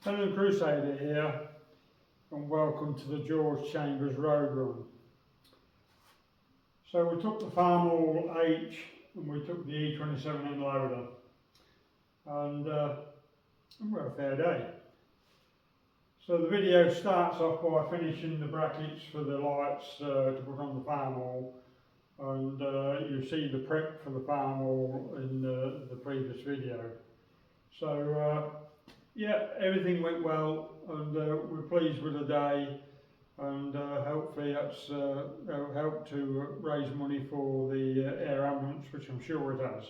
Helen Crusader here, and welcome to the George Chambers Road Run. So we took the Farmall H and we took the E27N loader, and we had a fair day. So the video starts off by finishing the brackets for the lights to put on the Farmall, and you see the prep for the Farmall in the previous video. So yeah, everything went well, and we're pleased with the day, and hopefully that's helped to raise money for the air ambulance, which I'm sure it has.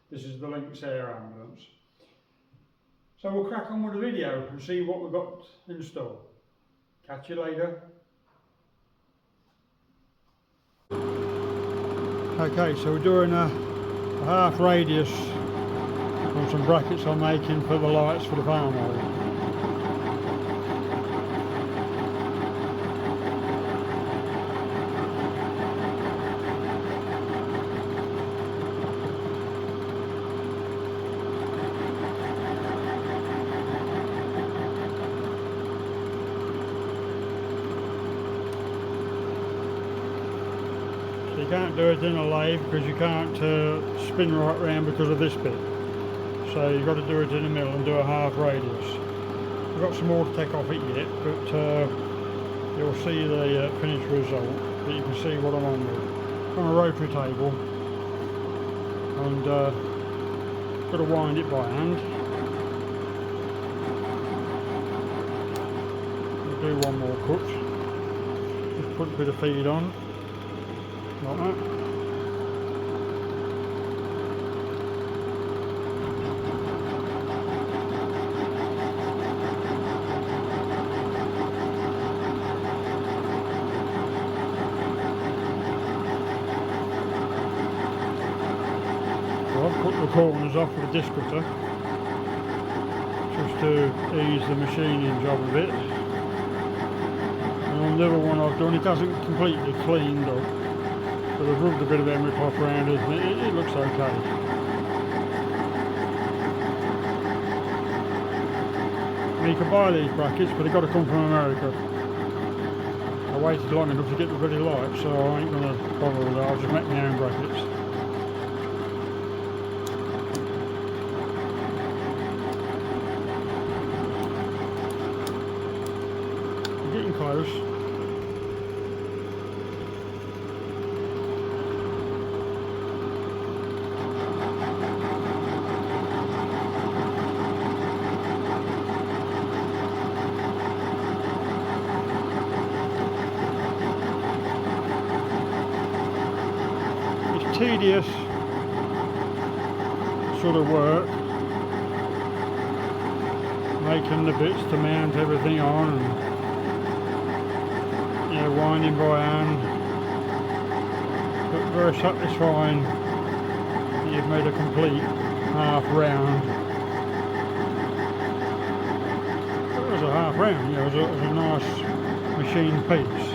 This is the Lynx air ambulance. So we'll crack on with the video and see what we've got in store. Catch you later. Okay, so we're doing a half radius on some brackets I'm making for the lights for the Farmall. So you can't do it in a lathe because you can't spin right round because of this bit. So you've got to do it in the middle and do a half radius. We've got some more to take off it yet, but you'll see the finished result. But you can see what I'm on with. On a rotary table, and got to wind it by hand. We'll do one more cut. Just put a bit of feed on, like that. I've cut the corners off with a disc cutter just to ease the machining job a bit. And on the other one I've done, it hasn't completely cleaned up, but I've rubbed a bit of emery cloth around it and it looks okay. And you can buy these brackets, but they've got to come from America. I waited long enough to get the bloody light, so I ain't going to bother with that. I'll just make my own brackets. Getting close. It's tedious sort of work, making the bits to mount everything on, and winding by hand, but very satisfying that you've made a complete half round. It was a half round, it was a nice machined piece.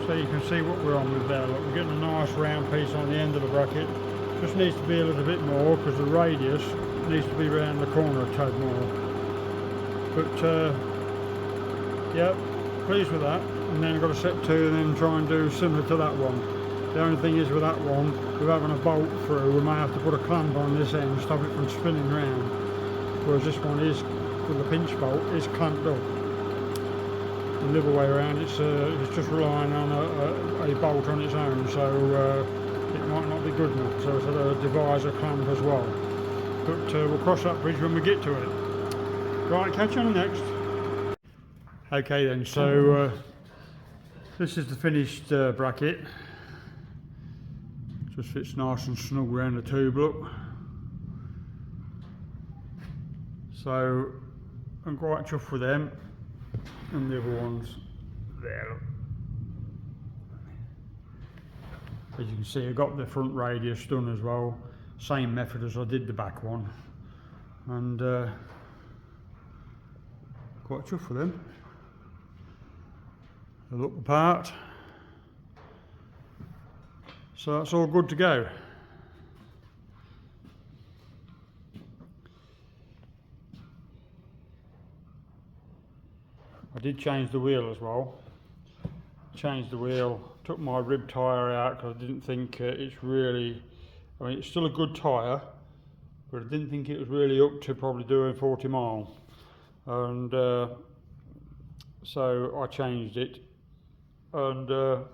So you can see what we're on with there. Look, we're getting a nice round piece on the end of the bracket. Just needs to be a little bit more because the radius needs to be around the corner a tad more. But yeah, pleased with that. And then I've got a set 2 and then try and do similar to that one. The only thing is with that one, we're having a bolt through, we may have to put a clamp on this end to stop it from spinning round. Whereas this one is, with the pinch bolt, is clamped up. And the other way around, it's just relying on a bolt on its own, so it might not be good enough. So it's had a divisor clamp as well. But we'll cross that bridge when we get to it. Right, catch you on the next. Okay then, so this is the finished bracket. Just fits nice and snug around the tube, look. So I'm quite chuffed with them. And the other ones there, look. As you can see, I've got the front radius done as well, same method as I did the back one, and quite chuffed with them. They look the part, So that's all good to go. I did change the wheel as well. Changed the wheel, took my rib tyre out because I didn't think it's really, I mean it's still a good tyre, but I didn't think it was really up to probably doing 40 mile. And so I changed it, and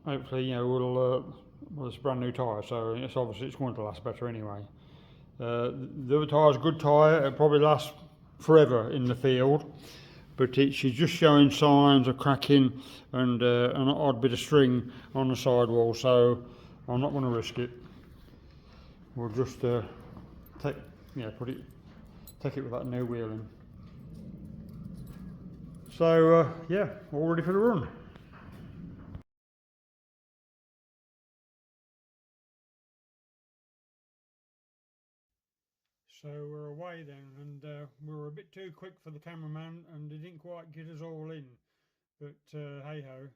hopefully, you know, well, it's a brand new tyre, so it's obviously it's going to last better anyway. The other tyre's a good tyre, it probably lasts forever in the field, but she's just showing signs of cracking and an odd bit of string on the sidewall, so I'm not going to risk it. We'll just take it with that new wheel in. So yeah, all ready for the run. So we're away then, and we were a bit too quick for the cameraman, and he didn't quite get us all in, but hey ho.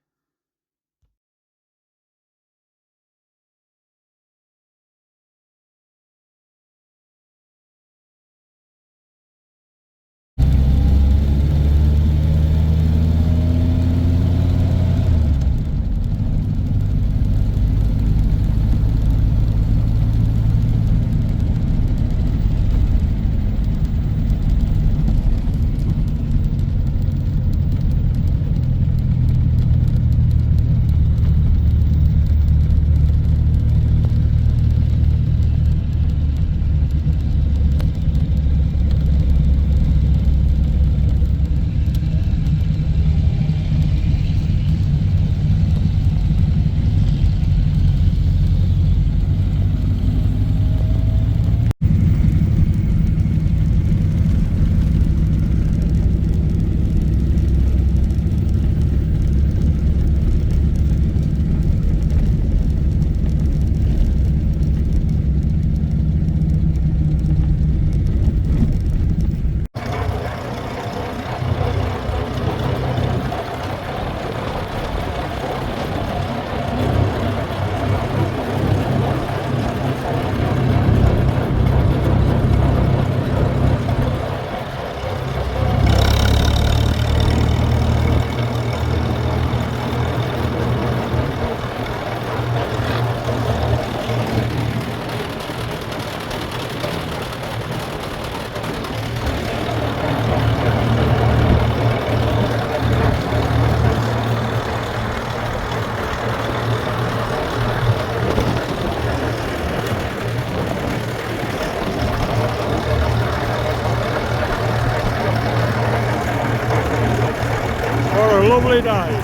What a lovely day.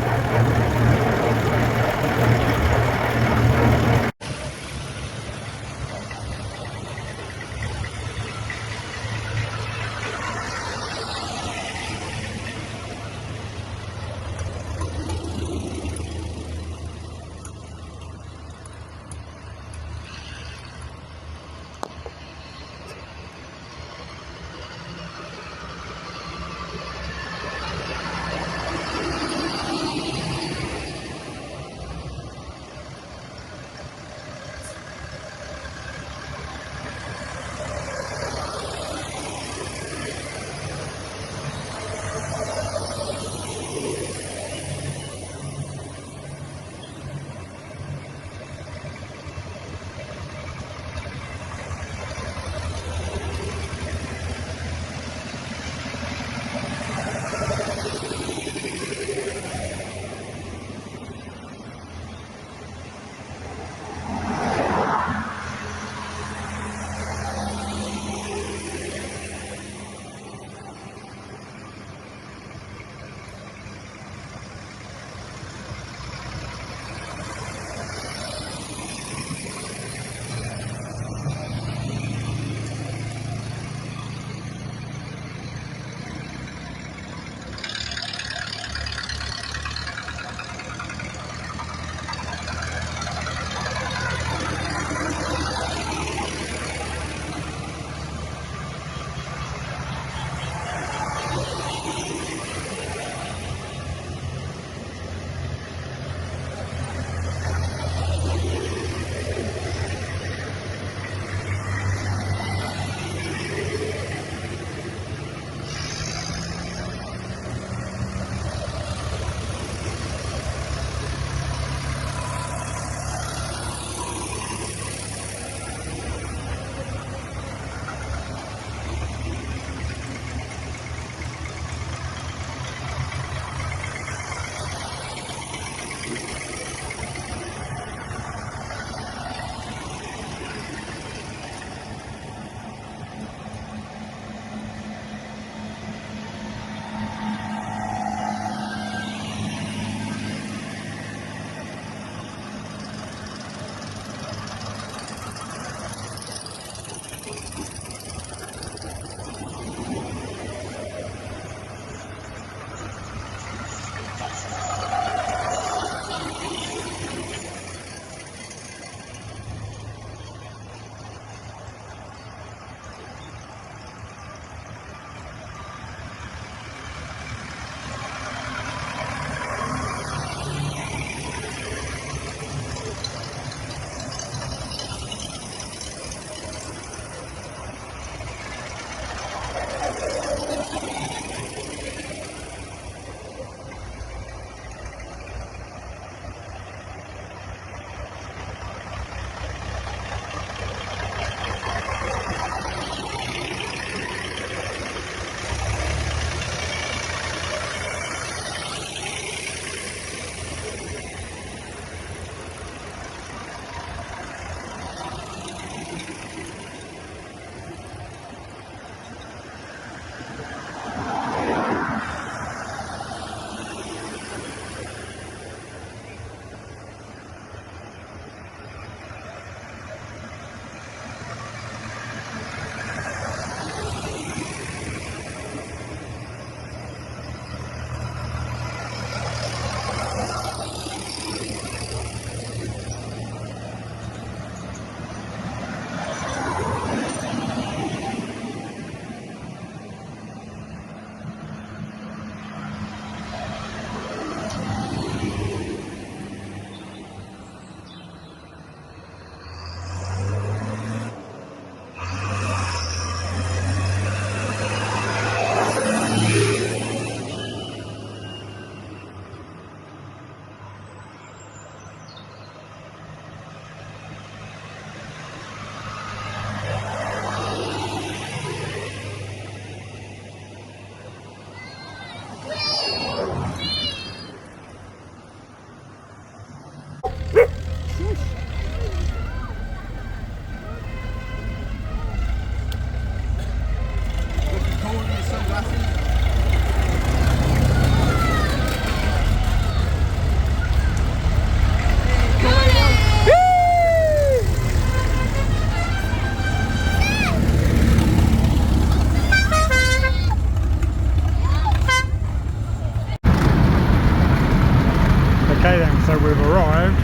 arrived.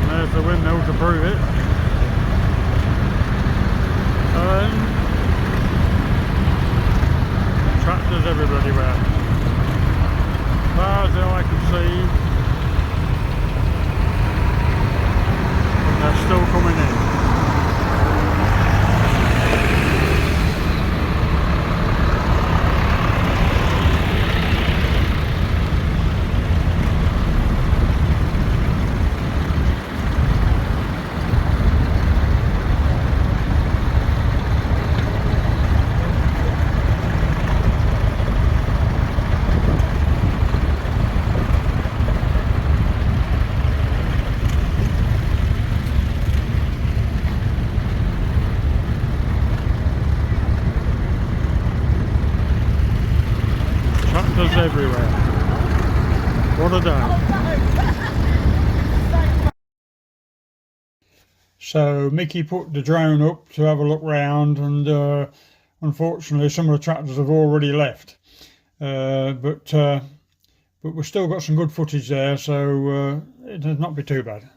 And there's the windmill to prove it. And tractors everywhere. As far as the eye can see, and they're still coming in. Tractors everywhere. What a day. So Mickey put the drone up to have a look round, and unfortunately some of the tractors have already left. But we've still got some good footage there, so it'll not be too bad.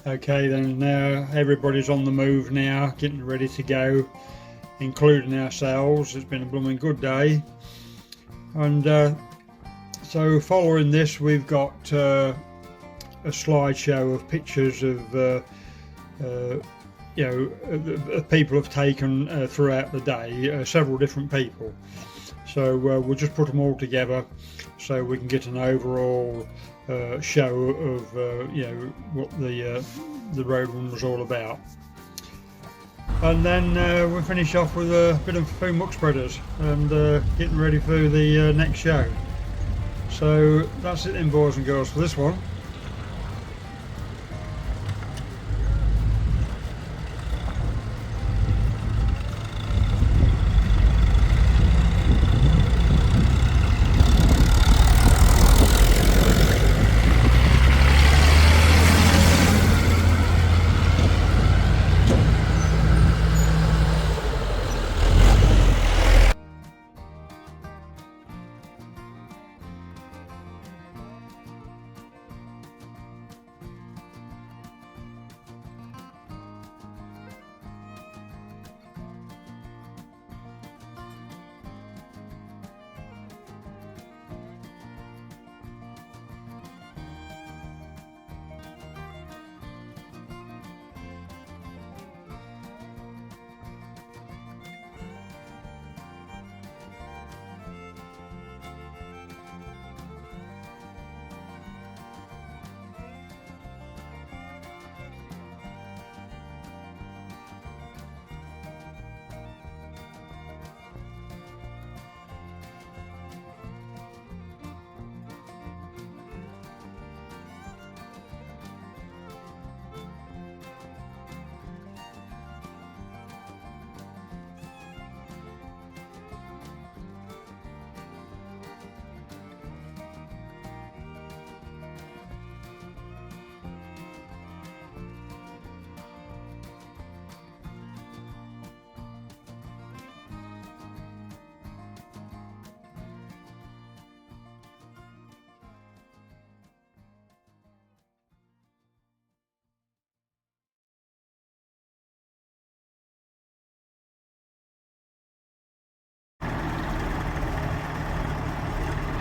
Okay, then now everybody's on the move now, getting ready to go, including ourselves. It's been a blooming good day. And so following this, we've got a slideshow of pictures of people have taken throughout the day, several different people. So we'll just put them all together so we can get an overall show of what the road run was all about. And then we'll finish off with a bit of foam muck spreaders and getting ready for the next show. So that's it then, boys and girls, for this one.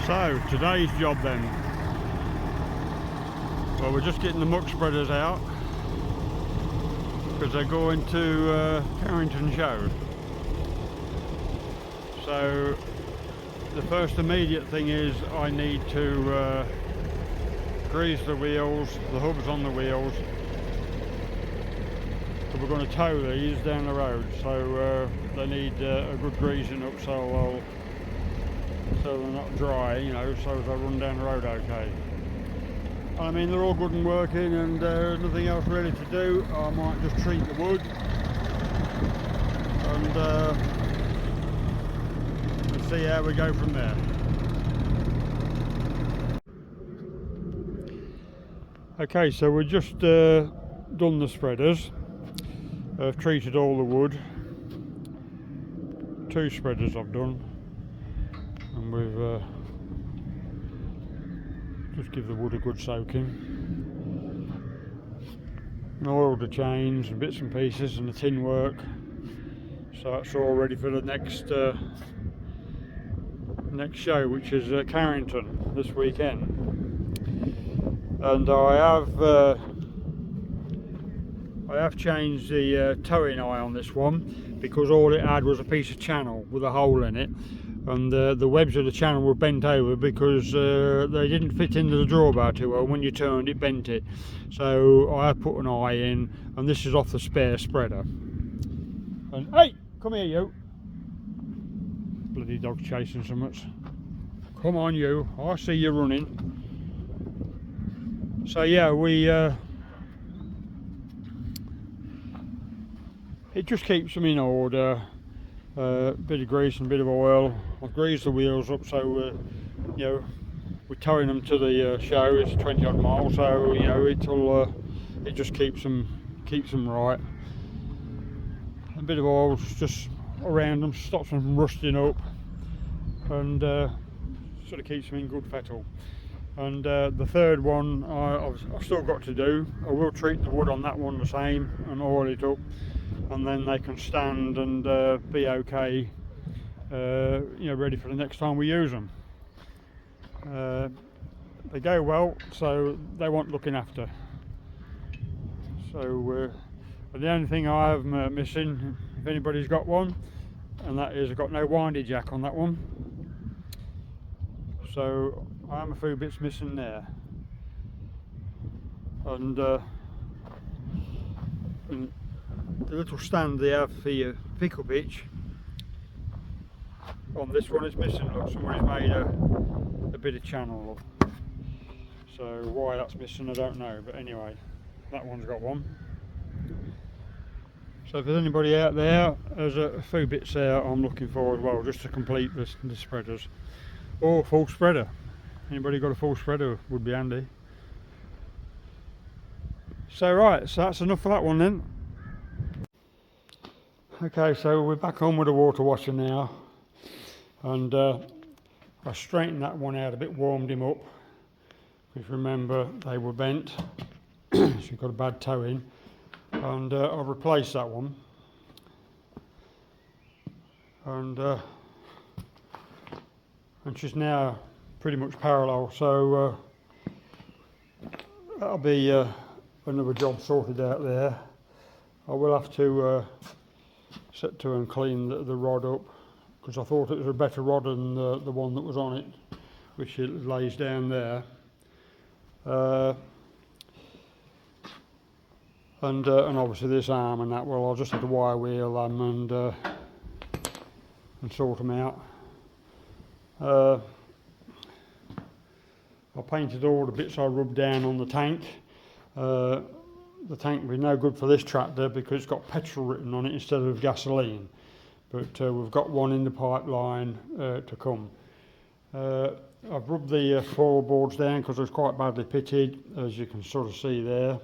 So today's job then, well, we're just getting the muck spreaders out because they're going to Carrington Show. So the first immediate thing is I need to grease the wheels, the hubs on the wheels, so we're going to tow these down the road, so they need a good greasing up so they're not dry, so they'll run down the road okay. I mean, they're all good and working, and there's nothing else really to do. I might just treat the wood and let's see how we go from there. Okay, so we've just done the spreaders. I've treated all the wood. 2 spreaders I've done. And we've just give the wood a good soaking. And oiled the chains and bits and pieces and the tin work. So that's all ready for the next show, which is Carrington this weekend. And I have changed the towing eye on this one because all it had was a piece of channel with a hole in it. And the webs of the channel were bent over because they didn't fit into the drawbar too well. When you turned it, bent it. So I put an eye in, and this is off the spare spreader. And hey, come here you. Bloody dog's chasing so much. Come on you, I see you running. So yeah, it just keeps them in order. Bit of grease and a bit of oil. I've greased the wheels up so we're towing them to the show. It's 20 odd miles, so it just keeps them right. A bit of oil just around them, stops them from rusting up, and sort of keeps them in good fettle. And the third one I've still got to do. I will treat the wood on that one the same and oil it up, and then they can stand and be okay, ready for the next time we use them. They go well, so they want looking after. So the only thing I have missing, if anybody's got one, and that is I've got no windy jack on that one. So I am a few bits missing there. And the little stand they have for your pickle pitch on this one is missing. Look, somebody's made a bit of channel. Look. So why that's missing I don't know, but anyway, that one's got one. So if there's anybody out there, there's a few bits there I'm looking for as well, just to complete the spreaders. Or full spreader. Anybody got a full spreader would be handy. So right, so that's enough for that one then. Okay, so we're back on with the water washer now, and I straightened that one out a bit, warmed him up, because remember they were bent. She's got a bad toe in, and I've replaced that one, and she's now pretty much parallel, so that'll be another job sorted out there. I will have to set to and clean the rod up, because I thought it was a better rod than the one that was on it, which it lays down there. And obviously this arm and that, well, I'll just have to wire wheel them and sort them out. I painted all the bits I rubbed down on the tank. The tank will be no good for this tractor because it's got petrol written on it instead of gasoline, but we've got one in the pipeline to come. I've rubbed the floorboards down because it's quite badly pitted, as you can sort of see there,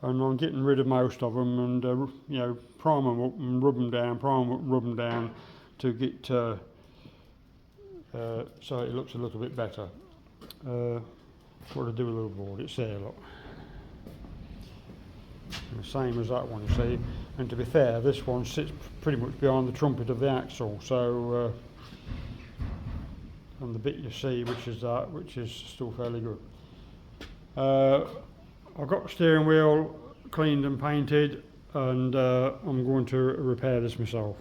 and I'm getting rid of most of them, and prime them up and rub them down, prime them up and rub them down to get so it looks a little bit better. What to do with the board? It's there, look. The same as that one, you see. And to be fair, this one sits pretty much behind the trumpet of the axle, so and the bit you see, which is still fairly good. I've got the steering wheel cleaned and painted, and I'm going to repair this myself.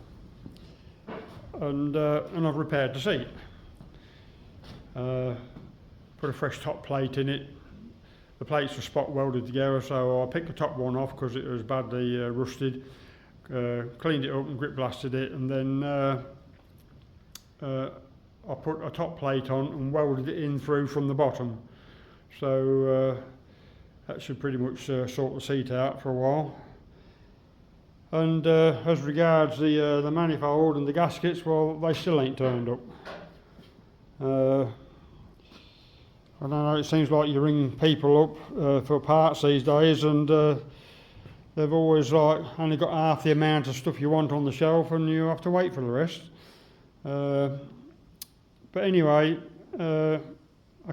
And I've repaired the seat. Put a fresh top plate in it. The plates were spot welded together, so I picked the top one off because it was badly rusted, cleaned it up and grip blasted it, and then I put a top plate on and welded it in through from the bottom. So that should pretty much sort the seat out for a while. And as regards the manifold and the gaskets, well, they still ain't turned up. I don't know, it seems like you ring people up for parts these days, and they've always only got half the amount of stuff you want on the shelf, and you have to wait for the rest. But anyway, I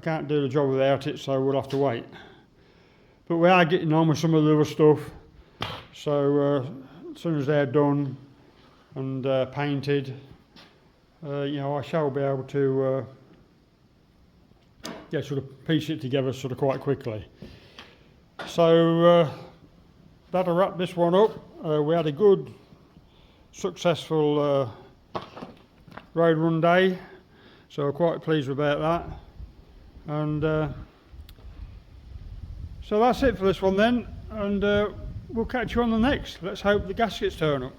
can't do the job without it, so we'll have to wait. But we are getting on with some of the other stuff, so as soon as they're done and painted, I shall be able to sort of piece it together sort of quite quickly. So that'll wrap this one up. We had a good, successful road run day, so I'm quite pleased about that. And so that's it for this one then, and we'll catch you on the next. Let's hope the gaskets turn up.